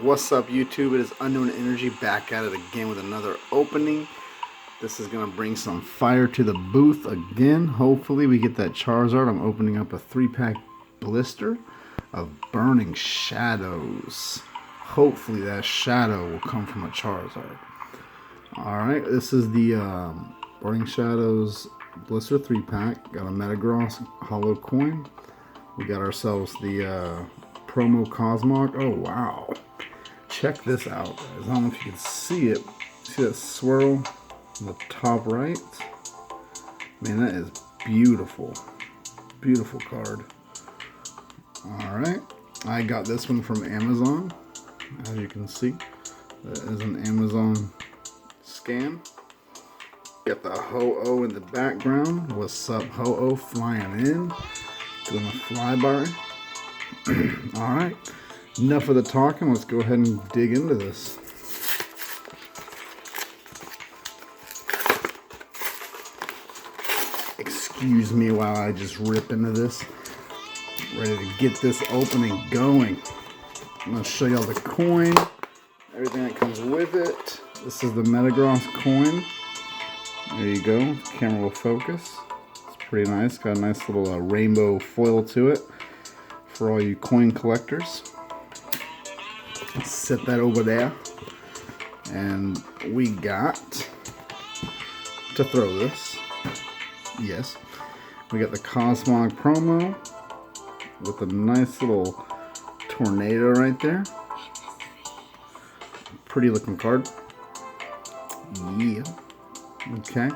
What's up, YouTube? It is Unknown Energy back at it again with another opening. This is going to bring some fire to the booth again. Hopefully we get that Charizard. I'm opening up a 3-pack blister of Burning Shadows. Hopefully that shadow will come from a Charizard. Alright, this is the Burning Shadows blister 3-pack. Got a Metagross hollow coin. We got ourselves the promo Cosmog. Oh wow. Check this out, guys. I don't know if you can see it. See that swirl on the top right? Man, that is beautiful. Beautiful card. Alright. I got this one from Amazon. As you can see, that is an Amazon scan. Got the Ho-Oh in the background. What's up, Ho-Oh? Flying in. Doing a flyby. Alright. Enough of the talking, let's go ahead and dig into this. Excuse me while I just rip into this. Ready to get this opening going. I'm going to show y'all the coin, everything that comes with it. This is the Metagross coin. There you go, the camera will focus. It's pretty nice, got a nice little rainbow foil to it for all you coin collectors. Set that over there, and we got to throw this. Yes, we got the Cosmog promo with a nice little tornado right there. Pretty looking card. Yeah. Okay.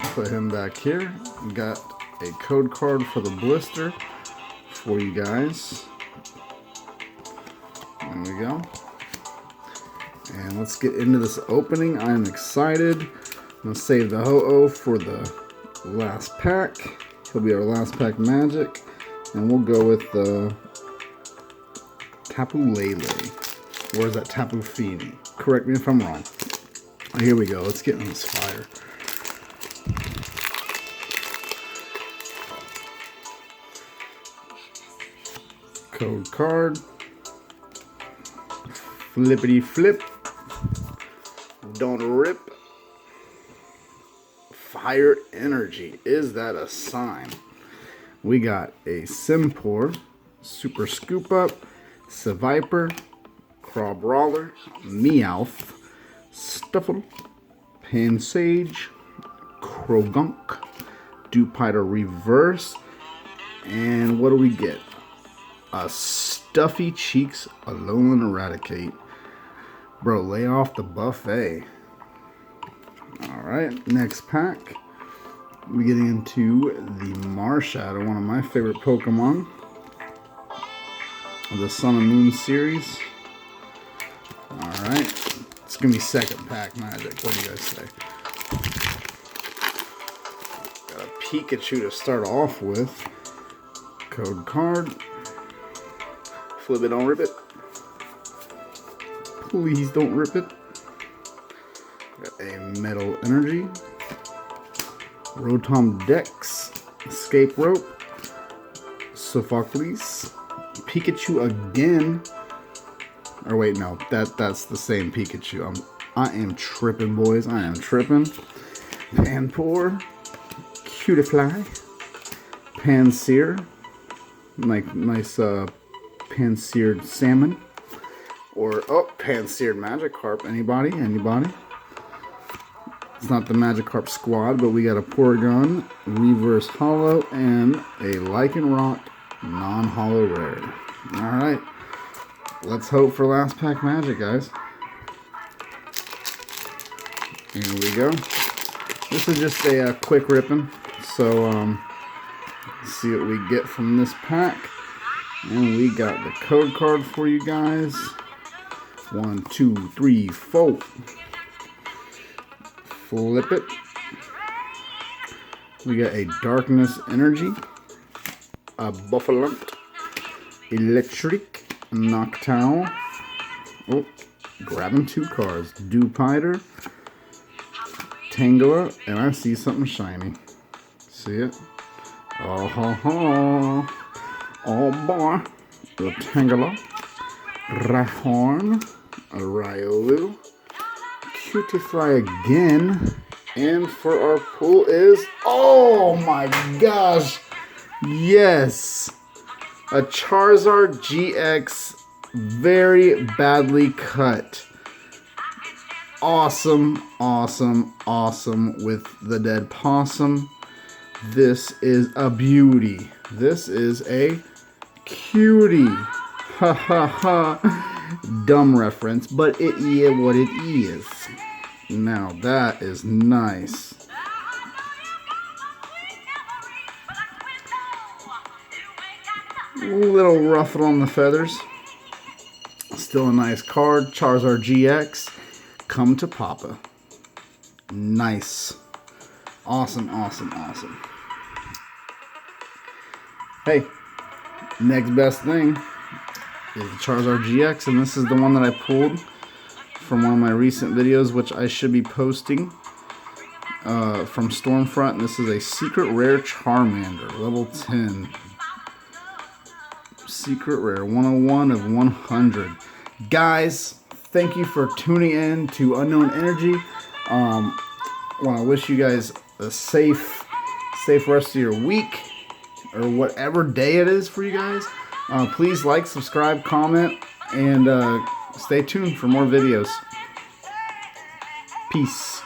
Put him back here. We got a code card for the blister for you guys. There we go. And let's get into this opening. I'm excited. I'm going to save the Ho-Oh for the last pack. He'll be our last pack magic. And we'll go with the Tapu Lele. Or is that Tapu Fini? Correct me if I'm wrong. Oh, here we go. Let's get in this fire. Code card. Flippity flip. Don't rip. Fire energy. Is that a sign? We got a Simpor, Super Scoop Up, Seviper, Craw Brawler, Meowth, Stuffle, Pansage, Krogunk, Dupiter Reverse, and what do we get? A Stuffy Cheeks Alolan Eradicate. Bro, lay off the buffet. Alright, next pack. We're getting into the Marshadow, one of my favorite Pokemon of the Sun and Moon series. Alright, it's going to be second pack magic. What do you guys say? Got a Pikachu to start off with. Code card. Flip it, don't rip it. Please don't rip it. Got a Metal Energy. Rotom Dex. Escape Rope. Sophocles. Pikachu again. Or wait, no. That's the same Pikachu. I am tripping, boys. I am tripping. Panpour. Cutiefly. Pansear. Nice pan-seared salmon. Or, oh, pan-seared Magikarp. Anybody? It's not the Magikarp squad, but we got a Porygon, Reverse Hollow, and a Lycanroc non-hollow rare. Alright, let's hope for last pack magic, guys. Here we go. This is just a quick ripping, so let's see what we get from this pack. And we got the code card for you guys. 1, 2, 3, 4. Flip it. We got a Darkness Energy, a Buffalump, Electric, Noctowl. Oh, grabbing 2 cards. Dupiter, Tangela, and I see something shiny. See it? Oh, ho, ho. Oh boy. The Tangela, Rhyhorn, a Riolu, Cutify again, and for our pull is, oh my gosh, yes, a Charizard GX, very badly cut. Awesome, awesome, awesome with the dead possum. This is a beauty. This is a cutie. Ha ha ha. Dumb reference, but it is what it is. Now that is nice. A little ruffle on the feathers. Still a nice card. Charizard GX. Come to Papa. Nice. Awesome, awesome, awesome. Hey, next best thing is the Charizard GX, and this is the one that I pulled from one of my recent videos, which I should be posting from Stormfront. This is a secret rare Charmander, level 10. Secret rare, 101 of 100. Guys, thank you for tuning in to Unknown Energy. Want to wish you guys a safe rest of your week, or whatever day it is for you guys. Please like, subscribe, comment, and stay tuned for more videos. Peace.